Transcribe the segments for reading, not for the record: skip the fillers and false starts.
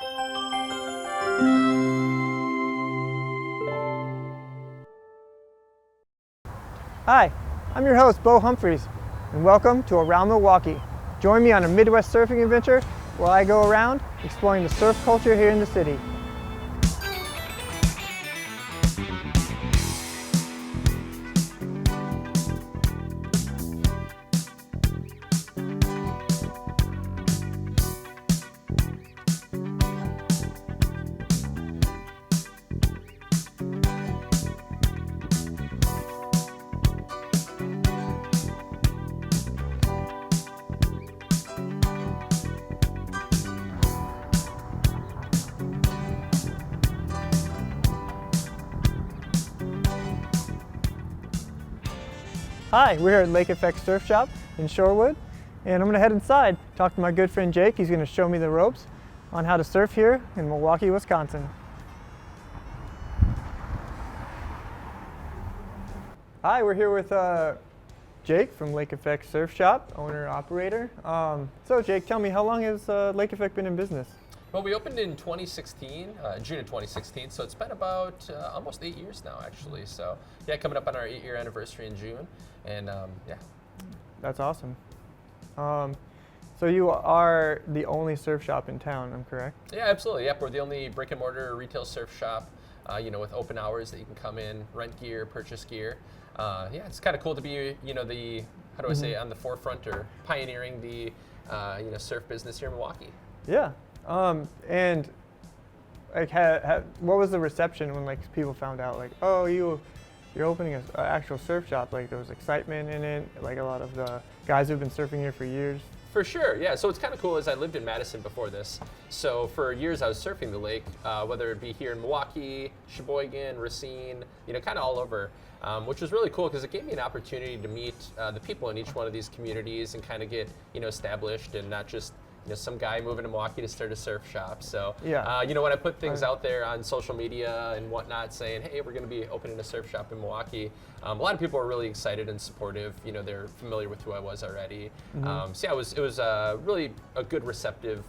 Hi, I'm your host, Bo Humphreys, and welcome to Around Milwaukee. Join me on a Midwest surfing adventure where I go around exploring the surf culture here in the city. Hi, we're here at Lake Effect Surf Shop in Shorewood, and I'm going to head inside, talk to my good friend Jake. He's going to show me the ropes on how to surf here in Milwaukee, Wisconsin. Hi, we're here with Jake from Lake Effect Surf Shop, owner-operator. So Jake, tell me, how long has Lake Effect been in business? Well, we opened in 2016, June of 2016, so it's been about almost 8 years now, actually. So, yeah, coming up on our 8-year anniversary in June, and yeah. That's awesome. So you are the only surf shop in town, I'm correct? Yeah, absolutely. Yep, we're the only brick-and-mortar retail surf shop, with open hours that you can come in, rent gear, purchase gear. Yeah, it's kind of cool to be, the, how do I say, on the forefront or pioneering the, surf business here in Milwaukee. Yeah. And like, what was the reception when people found out, like, oh, you're opening an actual surf shop? Like, there was excitement in it. Like, a lot of the guys who've been surfing here for years. For sure, yeah. So what's kind of cool is I lived in Madison before this. So for years I was surfing the lake, whether it be here in Milwaukee, Sheboygan, Racine, kind of all over, which was really cool because it gave me an opportunity to meet the people in each one of these communities and kind of get, established and not just some guy moving to Milwaukee to start a surf shop. So, yeah. When I put things out there on social media and whatnot saying, hey, we're going to be opening a surf shop in Milwaukee, a lot of people were really excited and supportive. They're familiar with who I was already. Mm-hmm. So, yeah, it was really a good receptive,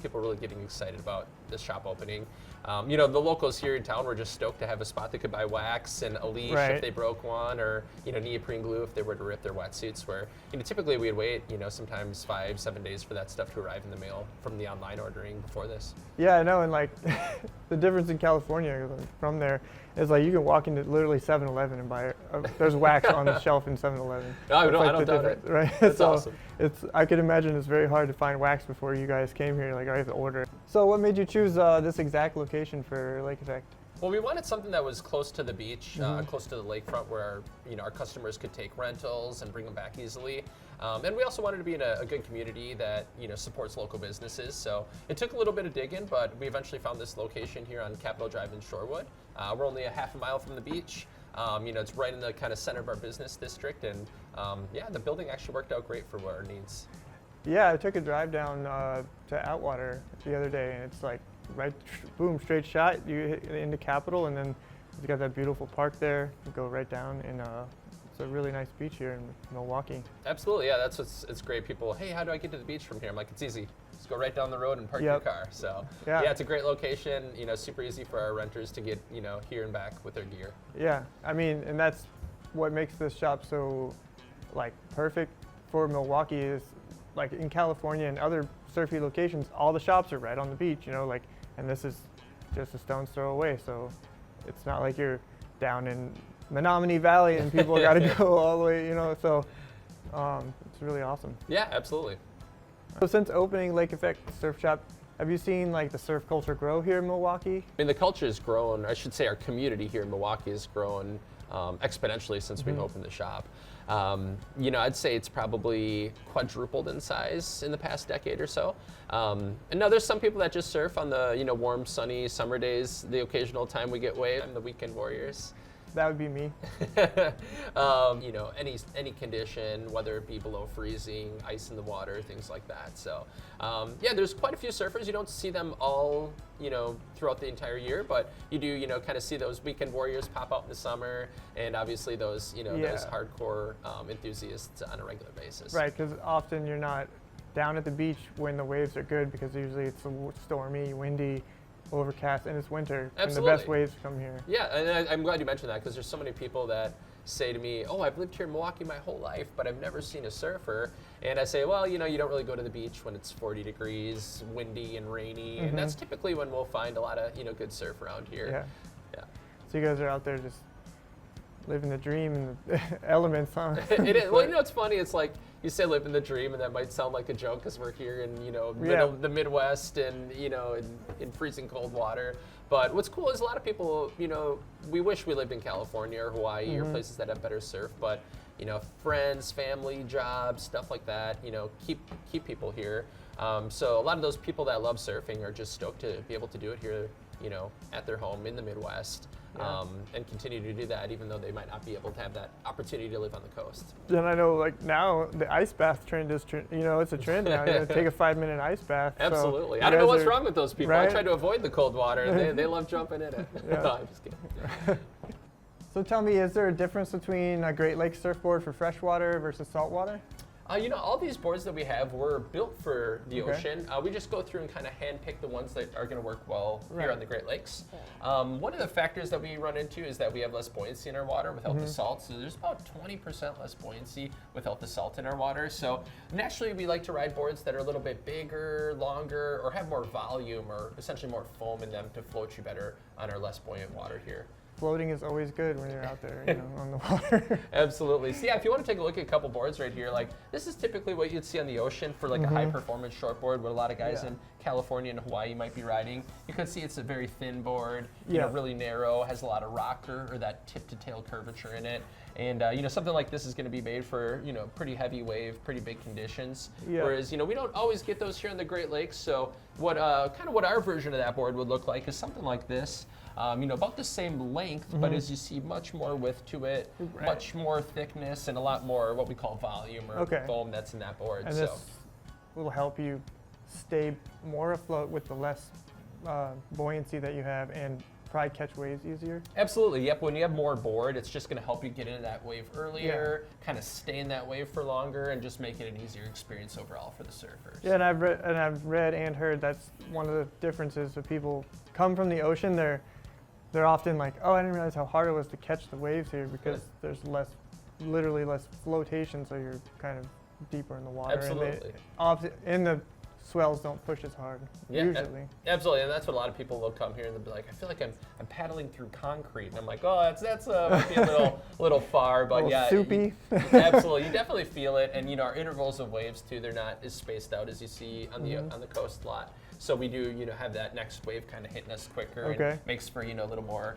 people really getting excited about this shop opening. The locals here in town were just stoked to have a spot that could buy wax and a leash if they broke one, or neoprene glue if they were to rip their wetsuits. Where typically we'd wait sometimes 5-7 days for that stuff to arrive in the mail from the online ordering before this. Yeah, I know, and the difference in California from there is you can walk into literally 7-Eleven and buy there's wax on the shelf in 7-Eleven. No, I don't doubt it. Right? That's so awesome. I could imagine it's very hard to find wax before you guys came here. I have to order. So what made you choose this exact location for Lake Effect? Well, we wanted something that was close to the beach, close to the lakefront, where our customers could take rentals and bring them back easily. And we also wanted to be in a good community that supports local businesses. So it took a little bit of digging, but we eventually found this location here on Capitol Drive in Shorewood. We're only a half a mile from the beach. It's right in the kind of center of our business district, and the building actually worked out great for what our needs. Yeah, I took a drive down to Outwater the other day, and it's right, boom, straight shot. You hit into Capitol, and then you got that beautiful park there. You go right down, and it's a really nice beach here in Milwaukee. Absolutely, yeah. It's great. People, hey, how do I get to the beach from here? I'm like, it's easy. Just go right down the road and park your car. So yeah, it's a great location. Super easy for our renters to get here and back with their gear. Yeah, I mean, and that's what makes this shop so perfect for Milwaukee is. In California and other surfy locations, all the shops are right on the beach, and this is just a stone's throw away. So it's not like you're down in Menominee Valley and people got to go all the way, so it's really awesome. Yeah, absolutely. So since opening Lake Effect Surf Shop, have you seen the surf culture grow here in Milwaukee? I mean, the culture has grown. I should say our community here in Milwaukee has grown exponentially since we've opened the shop. I'd say it's probably quadrupled in size in the past decade or so. And now there's some people that just surf on the warm, sunny summer days. The occasional time we get wave. I'm the weekend warriors. That would be me. Any condition, whether it be below freezing, ice in the water, things like that. So, there's quite a few surfers. You don't see them all, throughout the entire year, but you do, kind of see those weekend warriors pop out in the summer, and obviously those, those hardcore enthusiasts on a regular basis. Right, because often you're not down at the beach when the waves are good, because usually it's stormy, windy, overcast, and it's winter. Absolutely. And the best waves come here. Yeah, and I'm glad you mentioned that, because there's so many people that say to me, oh, I've lived here in Milwaukee my whole life, but I've never seen a surfer. And I say, well, you don't really go to the beach when it's 40 degrees, windy and rainy, and that's typically when we'll find a lot of, good surf around here. Yeah. Yeah. So you guys are out there just living the dream in the elements, huh? It is. Well, it's funny. It's like you say living the dream, and that might sound like a joke because we're here in, the Midwest and, in freezing cold water. But what's cool is a lot of people, we wish we lived in California or Hawaii or places that have better surf, but, friends, family, jobs, stuff like that, keep people here. So a lot of those people that love surfing are just stoked to be able to do it here, at their home in the Midwest. Yeah. And continue to do that, even though they might not be able to have that opportunity to live on the coast. Then I know, like, now the ice bath trend is, it's a trend now. Take a 5-minute ice bath. Absolutely. So I don't know what's wrong with those people. right? I try to avoid the cold water, and they love jumping in it. Yeah. No, I'm just kidding. So tell me, is there a difference between a Great Lakes surfboard for freshwater versus saltwater? All these boards that we have were built for the Okay. ocean. We just go through and kind of handpick the ones that are going to work well Right. here on the Great Lakes. One of the factors that we run into is that we have less buoyancy in our water without the salt. So there's about 20% less buoyancy without the salt in our water. So naturally, we like to ride boards that are a little bit bigger, longer, or have more volume, or essentially more foam in them to float you better on our less buoyant water here. Floating is always good when you're out there, on the water. Absolutely. So yeah, if you want to take a look at a couple boards right here, like this is typically what you'd see on the ocean for like a high performance shortboard, what a lot of guys Yeah. in California and Hawaii might be riding. You can see it's a very thin board, Yeah. really narrow, has a lot of rocker or that tip to tail curvature in it. And something like this is going to be made for pretty heavy wave, pretty big conditions. Yeah. Whereas we don't always get those here in the Great Lakes. So what what our version of that board would look like is something like this. About the same length, but as you see, much more width to it, Right. much more thickness, and a lot more what we call volume or Okay. foam that's in that board. And So this will help you stay more afloat with the less buoyancy that you have, and probably catch waves easier. absolutely, yep. When you have more board, it's just going to help you get into that wave earlier, kind of stay in that wave for longer, and just make it an easier experience overall for the surfers. Yeah, and I've read and heard that's one of the differences. If people come from the ocean, they're often like, oh, I didn't realize how hard it was to catch the waves here, because there's literally less flotation, so you're kind of deeper in the water. Absolutely. And the swells don't push as hard, Yeah, usually. Absolutely, and that's what a lot of people will come here and they'll be like, I feel like I'm paddling through concrete, and I'm like, oh, that's might be a little far, but A little yeah, soupy. Absolutely, you definitely feel it, and our intervals of waves too, they're not as spaced out as you see on the coast a lot. So we do have that next wave kind of hitting us quicker, Okay. and makes for a little more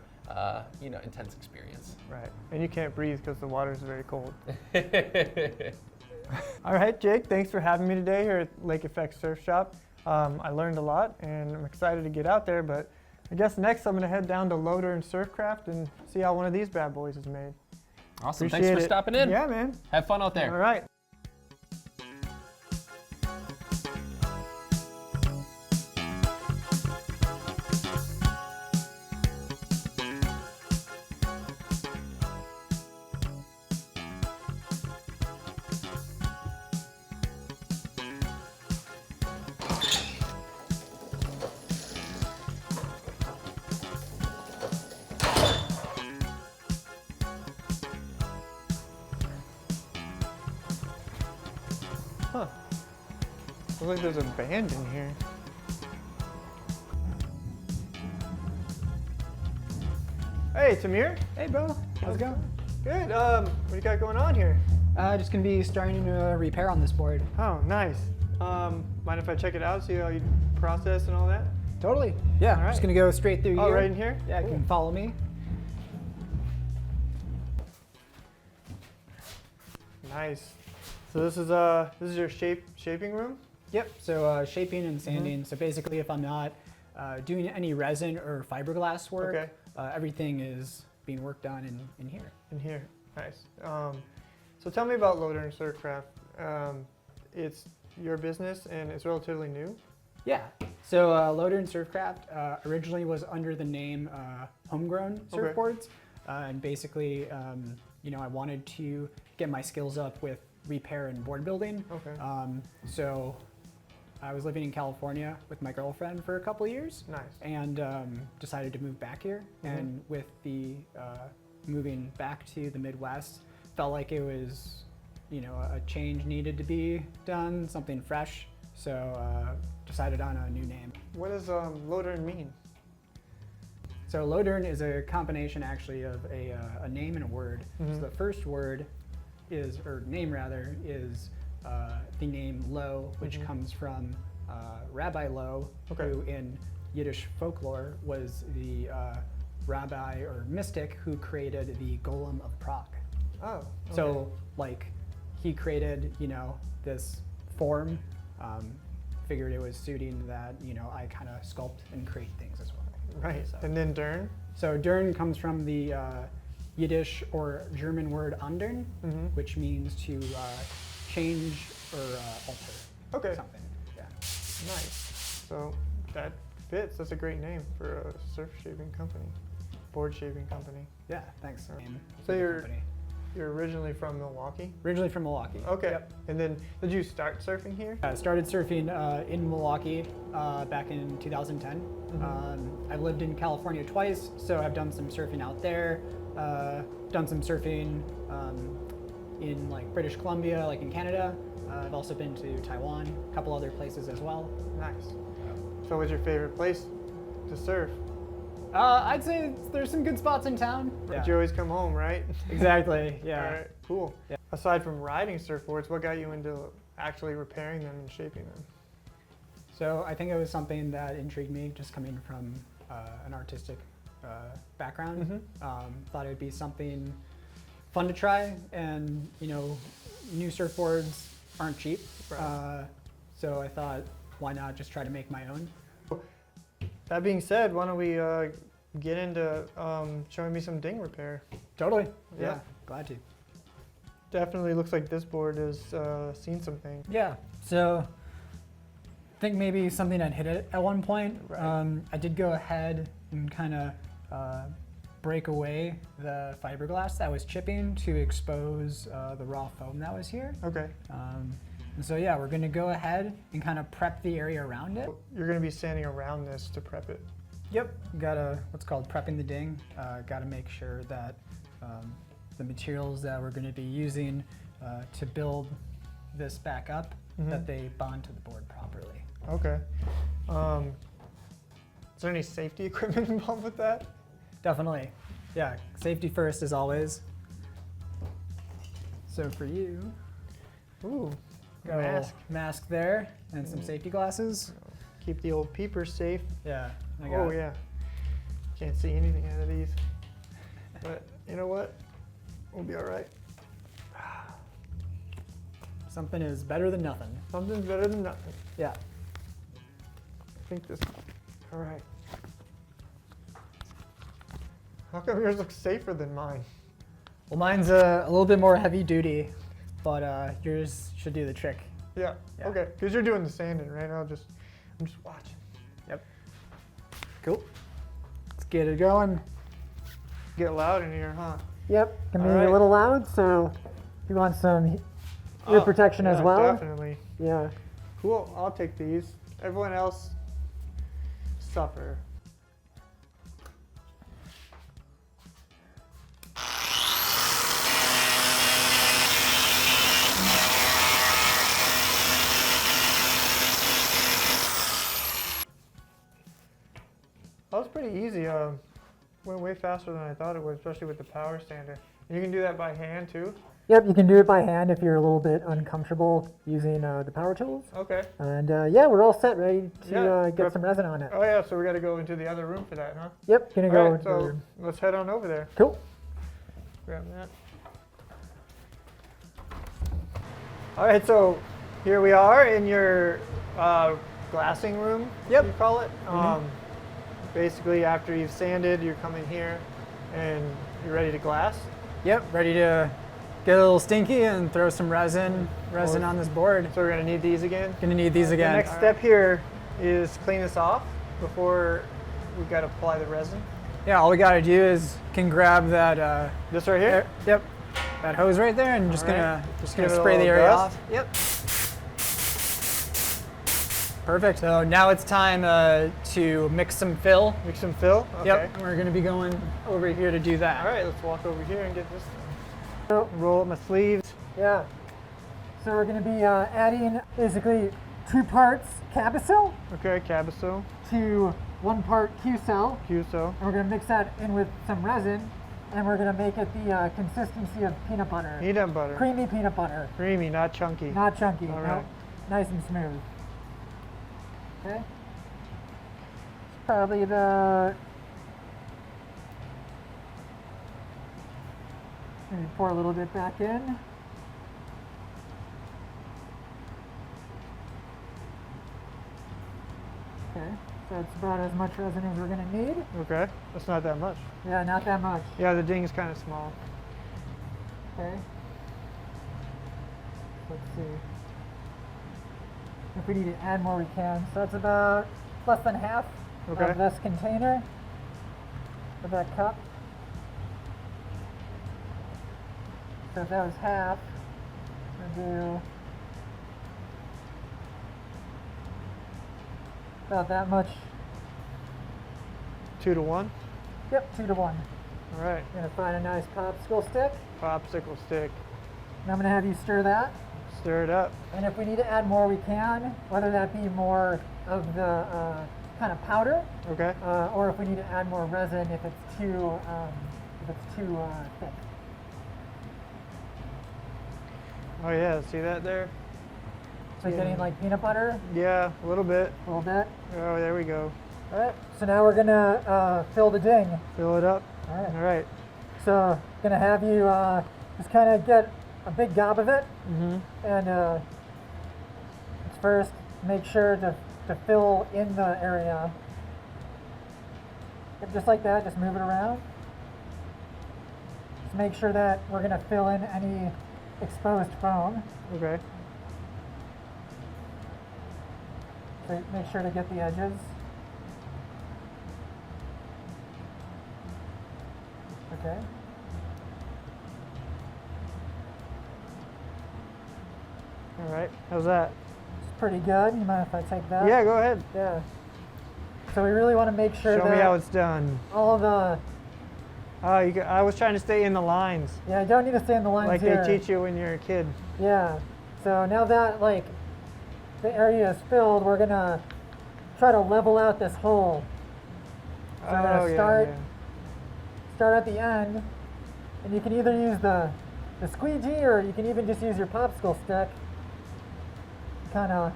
intense experience. Right, and you can't breathe because the water is very cold. All right, Jake, thanks for having me today here at Lake Effect Surf Shop. I learned a lot, and I'm excited to get out there, but I guess next I'm going to head down to Loader and Surfcraft and see how one of these bad boys is made. Awesome, Appreciate thanks for it. stopping in. Yeah, man. Have fun out there. All right. Huh. Looks like there's a band in here. Hey, Tamir. Hey, Bo. How's it going? Good. What do you got going on here? Just gonna be starting a repair on this board. Oh, nice. Mind if I check it out, see how you process and all that? Totally. Yeah. All right. Just gonna go straight through Oh, here. right in here? Yeah, you Cool. can follow me. Nice. So this is your shaping room? Yep. So shaping and sanding. So basically, if I'm not doing any resin or fiberglass work, Okay. everything is being worked on in here. In here. Nice. So tell me about Loader and Surfcraft. It's your business and it's relatively new. Yeah. So Loader and Surfcraft originally was under the name Homegrown Surfboards, and basically, I wanted to get my skills up with repair and board building. Okay. So I was living in California with my girlfriend for a couple years. Nice. And decided to move back here. Mhm. And with the moving back to the Midwest, felt like it was, a change needed to be done, something fresh. So decided on a new name. What does Lodern mean? So Lodern is a combination actually of a name and a word. Mhm. So the first word is, or name rather, is the name Lo, which Mhm. comes from Rabbi Lo, Okay. who in Yiddish folklore was the rabbi or mystic who created the Golem of Prague. Oh. Okay. So like he created, this form, figured it was suiting that, I kind of sculpt and create things as well. Right. So, And then Dern. so Dern comes from the Yiddish or German word andern, Mhm. which means to change or alter Okay. something. Yeah. Nice. So that fits. That's a great name for a surf shaving company, board shaving company. Yeah, thanks. Name So of the you're- company. You're originally from Milwaukee? Originally from Milwaukee. Okay. Yep. And then did you start surfing here? I started surfing in Milwaukee back in 2010. Mhm. I've lived in California twice, so I've done some surfing out there. Done some surfing in like British Columbia, like in Canada. I've also been to Taiwan, a couple other places as well. Nice. So what's your favorite place to surf? I'd say there's some good spots in town. But you always come home, right? Exactly. Yeah. All right. Cool. Yeah. Aside from riding surfboards, what got you into actually repairing them and shaping them? So I think it was something that intrigued me, just coming from an artistic background. Mhm. Thought it would be something fun to try, and new surfboards aren't cheap. Right. So I thought, why not just try to make my own? That being said, why don't we get into showing me some ding repair? Totally. Yeah. Yeah. Glad to. Definitely looks like this board has seen some things. Yeah. So I think maybe something I'd hit it at one point. Right. I did go ahead and kind of break away the fiberglass that was chipping to expose the raw foam that was here. Okay. And so yeah, we're gonna go ahead and kind of prep the area around it. You're going to be sanding around this to prep it. Yep, gotta, what's called prepping the ding. Gotta make sure that the materials that we're gonna be using to build this back up, Mhm. that they bond to the board properly. Okay. Is there any safety equipment involved with that? Definitely. Yeah, safety first as always. So for you, Ooh, got a mask. mask there and some safety glasses. Keep the old peepers safe. Yeah. I Oh got- yeah. Can't see anything out of these. But you know what? We'll be all right. Something is better than nothing. Something's better than nothing. Yeah. I think this. All right. How come yours looks safer than mine? Well, mine's a little bit more heavy duty, but yours should do the trick. Yeah. Yeah. Okay. Because you're doing the sanding, right? I'm just watching. Yep. Cool. Let's get it going. Get loud in here, huh? Yep. Can be All right. a little loud, so if you want some ear protection as yeah, well. Definitely. Yeah. Cool. I'll take these. Everyone else, suffer. That was pretty easy. Went way faster than I thought it would, especially with the power sander. You can do that by hand too? Yep, you can do it by hand if you're a little bit uncomfortable using the power tools. Okay. And yeah, we're all set, ready to Yeah, get prep- some resin on it. Oh yeah, so we got to go into the other room for that, huh? Yep, gonna All go. right, so let's head on over there. Cool. Grab that. All right, so here we are in your glassing room. Yep. You call it. Basically, after you've sanded, you're coming here, and you're ready to glass. Yep. Ready to get a little stinky and throw some resin on this board. So we're gonna need these again. Gonna need these The again. next step here is clean this off before we got to apply the resin. Yeah. All we gotta do is can grab that. This right here. Yep. that hose right there, and just All gonna right. Give it a spray the little area dust. off. Yep. Perfect. So now it's time to mix some fill. Mix some fill. Okay. Yep. And we're gonna be going over here to do that. All right, let's walk over here and get this. So, Roll up my sleeves. yeah. So we're going to be adding basically 2 parts Cabasil Okay, Cabasil, to 1 part Q-Cell. Q-Cell. And we're going to mix that in with some resin, and we're going to make it the consistency of peanut butter. Peanut butter. Creamy peanut butter. Creamy, not chunky. Not chunky. All no. right. Nice and smooth. Okay. Probably the. Maybe pour a little bit back in. Okay, so it's about as much resin as we're going to need. Okay, that's not that much. Yeah, not that much. Yeah, the ding's kind of small. Okay. Let's see. If we need to add more, we can. So that's about less than half Okay. of this container, of that cup. So if that was half, we'll do about that much. 2 to 1. Yep, 2 to 1. All right. You're gonna find a nice popsicle stick, Popsicle stick. and I'm gonna have you stir that. Stir it up. And if we need to add more, we can, whether that be more of the kind of powder, Okay. or if we need to add more resin if it's too thick. Oh yeah, see that there? So you're getting like peanut butter, Yeah, a little bit. a little bit. Oh, there we go. All right. So now we're gonna fill the ding. Fill it up. All right. All right. So gonna have you just kind of get a big gob of it, Mm-hmm. and let's first make sure to fill in the area. Yep, just like that. Just move it around. Just make sure that we're gonna fill in any exposed foam. Okay. So make sure to get the edges. Okay. All right. How's that? It's pretty good. You mind if I take that? Yeah, go ahead. Yeah. So we really want to make sure Show that me how it's done. all the Oh, I was trying to stay in the lines, yeah, you don't need to stay in the lines like here. they teach you when you're a kid. Yeah. So now that like the area is filled, we're gonna try to level out this hole. So we're gonna start at the end, and you can either use the squeegee or you can even just use your popsicle stick. Kind of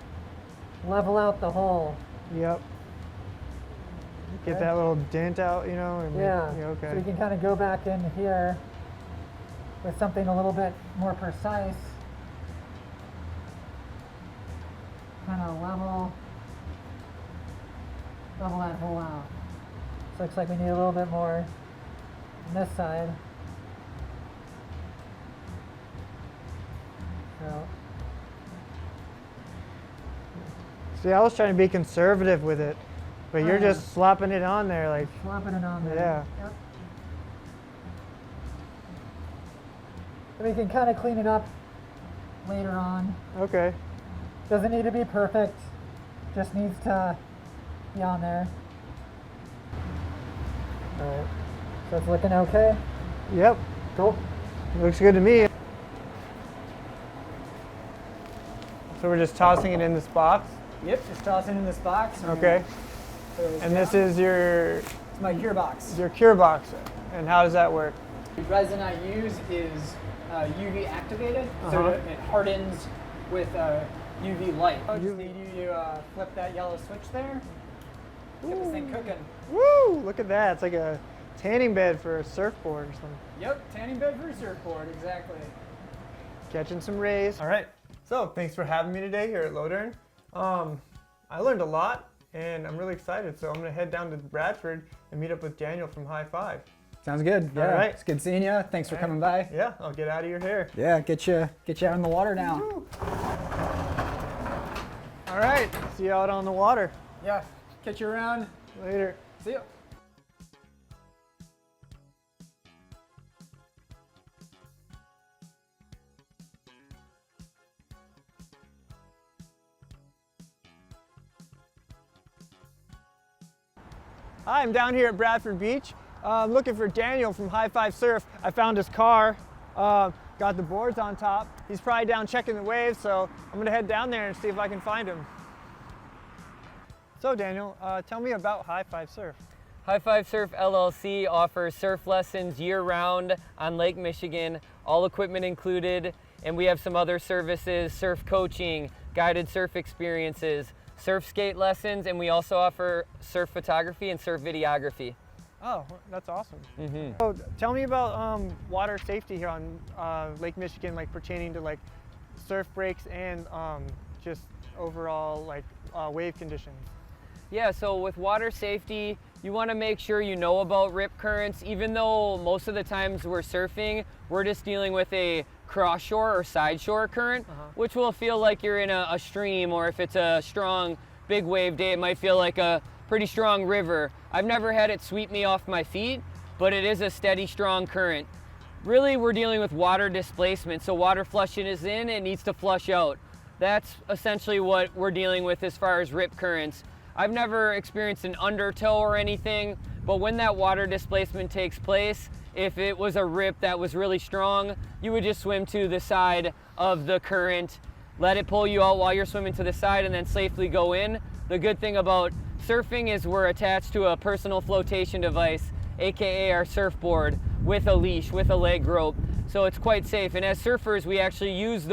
level out the hole. Yep. Get Okay. that little dent out, you know. And Yeah. Okay. So we can kind of go back in here with something a little bit more precise. Kind of level that hole out. So looks like we need a little bit more on this side. So See, I was trying to be conservative with it, but you're just slapping it on there, like. slapping it on there. Yeah. Yep. And we can kind of clean it up later on. Okay. Doesn't need to be perfect, just needs to be on there. Alright, so it's looking okay? Yep. Cool. Looks good to me. So we're just tossing it in this box. Yep, just toss it in this box. Okay. And this is it's my cure box. your cure box. And how does that work? The resin I use is UV activated, Uh-huh. so it hardens with UV light. I just need you to flip that yellow switch there. Get this thing cooking. Woo! Look at that. It's like a tanning bed for a surfboard or something. Yep, tanning bed for a surfboard, exactly. Catching some rays. All right. So thanks for having me today here at Lodern. I learned a lot, and I'm really excited. So I'm gonna head down to Bradford and meet up with Daniel from High Five. Sounds good. Yeah, All right. it's good seeing you. Thanks for coming by. Yeah, I'll get out of your hair. Yeah, get you out in the water now. Woo. All right. See you out on the water. Yeah, catch you around. Later. See ya. Hi, I'm down here at Bradford Beach. I'm looking for Daniel from High Five Surf. I found his car, got the boards on top. He's probably down checking the waves, so I'm gonna head down there and see if I can find him. So Daniel, tell me about High Five Surf. High Five Surf LLC offers surf lessons year-round on Lake Michigan, all equipment included, and we have some other services, surf coaching, guided surf experiences, surf skate lessons, and we also offer surf photography and surf videography. Oh, that's awesome. So tell me about water safety here on Lake Michigan, like pertaining to like surf breaks and just overall like wave conditions. Yeah, so with water safety, you want to make sure you know about rip currents. Even though most of the times we're surfing, we're just dealing with a cross shore or side shore current, which will feel like you're in a stream, or if it's a strong big wave day, it might feel like a pretty strong river. I've never had it sweep me off my feet, but it is a steady, strong current. Really, we're dealing with water displacement, so water flushing is in, it needs to flush out. That's essentially what we're dealing with as far as rip currents. I've never experienced an undertow or anything, but when that water displacement takes place, if it was a rip that was really strong, you would just swim to the side of the current, let it pull you out while you're swimming to the side, and then safely go in. The good thing about surfing is we're attached to a personal flotation device, aka our surfboard, with a leash, with a leg rope, so it's quite safe. And as surfers, we actually use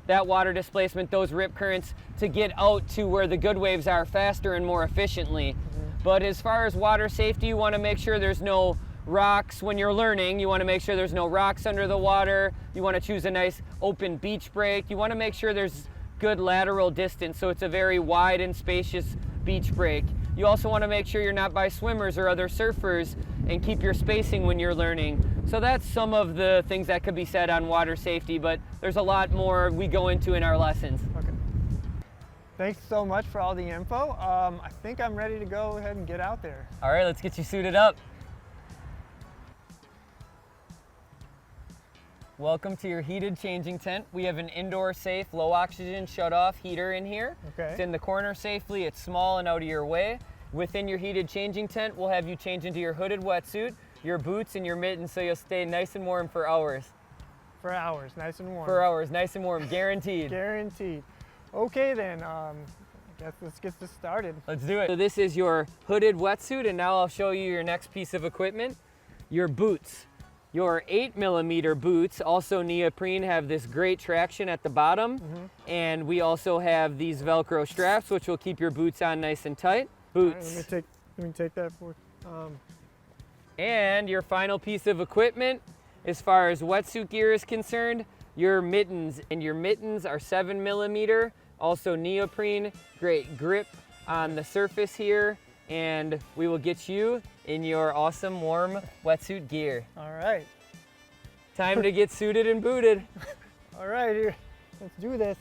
that water displacement, those rip currents, to get out to where the good waves are faster and more efficiently. But as far as water safety, you want to make sure there's no rocks when you're learning. You want to make sure there's no rocks under the water. You want to choose a nice open beach break. You want to make sure there's good lateral distance, so it's a very wide and spacious beach break. You also want to make sure you're not by swimmers or other surfers, and keep your spacing when you're learning. So that's some of the things that could be said on water safety, but there's a lot more we go into in our lessons. Okay. Thanks so much for all the info. I think I'm ready to go ahead and get out there. All right, let's get you suited up. Welcome to your heated changing tent. We have an indoor safe, low oxygen shut-off heater in here. Okay. It's in the corner safely, it's small and out of your way. Within your heated changing tent, we'll have you change into your hooded wetsuit, your boots, and your mittens, so you'll stay nice and warm for hours. For hours, nice and warm. For hours, nice and warm, guaranteed. Guaranteed. Okay then, I guess let's get this started. Let's do it. So this is your hooded wetsuit, and now I'll show you your next piece of equipment, your boots. Your 8mm boots, also neoprene, have this great traction at the bottom, and we also have these Velcro straps, which will keep your boots on nice and tight. Boots. Right, let me take that for. And your final piece of equipment, as far as wetsuit gear is concerned, your mittens. And your mittens are 7mm, also neoprene, great grip on the surface here, and we will get you in your awesome warm wetsuit gear. All right. Time to get suited and booted. All right, here. Let's do this.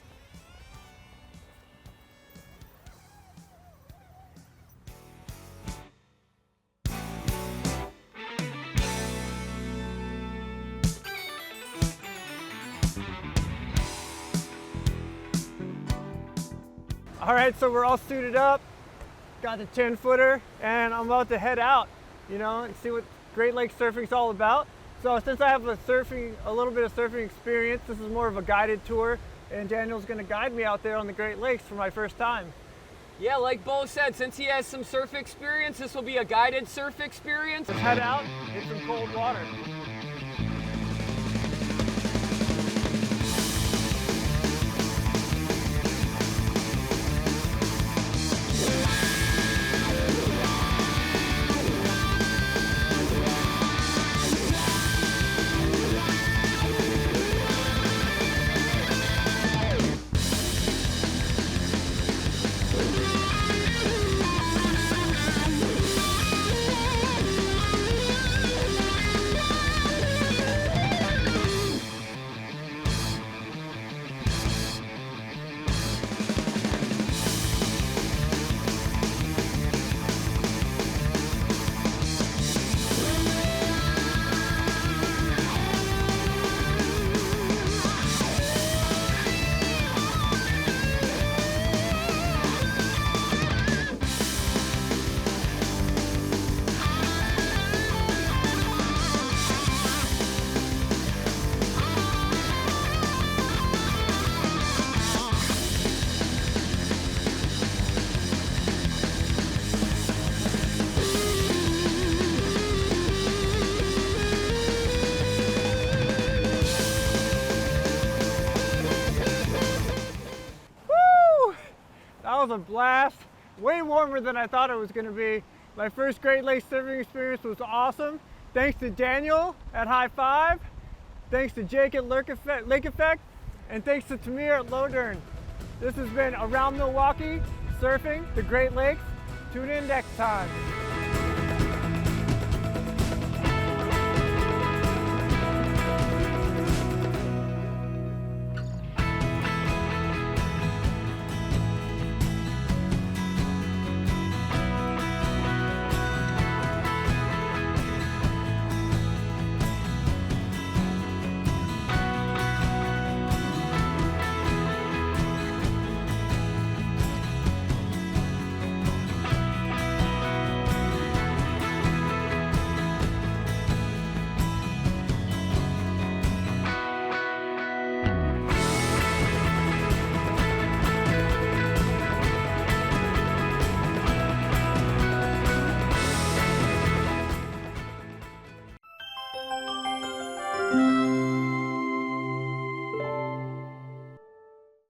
All right, so we're all suited up, got the 10-footer, and I'm about to head out, and see what Great Lakes surfing's all about. So since I have a little bit of surfing experience, this is more of a guided tour, and Daniel's gonna guide me out there on the Great Lakes for my first time. Yeah, like Bo said, since he has some surf experience, this will be a guided surf experience. Let's head out in some cold water. was a blast. Way warmer than I thought it was going to be. My first Great Lakes surfing experience was awesome. Thanks to Daniel at High Five. Thanks to Jake at Lake Effect. And thanks to Tamir at Low Dern. This has been Around Milwaukee, surfing the Great Lakes. Tune in next time.